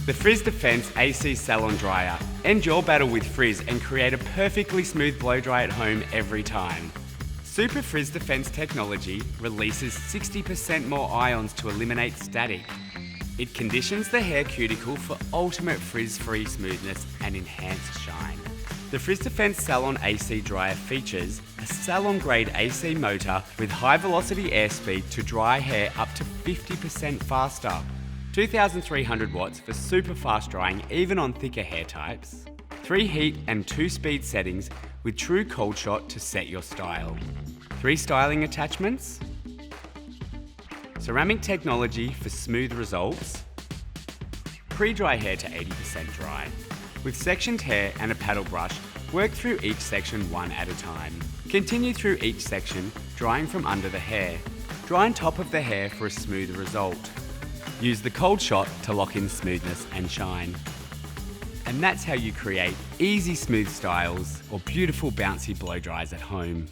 The Frizz Defense AC Salon Dryer. End your battle with frizz and create a perfectly smooth blow dry at home every time. Super Frizz Defense technology releases 60% more ions to eliminate static. It conditions the hair cuticle for ultimate frizz-free smoothness and enhanced shine. The Frizz Defense Salon AC Dryer features a salon-grade AC motor with high-velocity airspeed to dry hair up to 50% faster. 2,300 watts for super fast drying even on thicker hair types. 3 heat and 2 speed settings with true cold shot to set your style. 3 styling attachments. Ceramic technology for smooth results. Pre-dry hair to 80% dry. With sectioned hair and a paddle brush, work through each section one at a time. Continue through each section, drying from under the hair. Dry on top of the hair for a smooth result. Use the cold shot to lock in smoothness and shine. And that's how you create easy smooth styles or beautiful bouncy blow dries at home.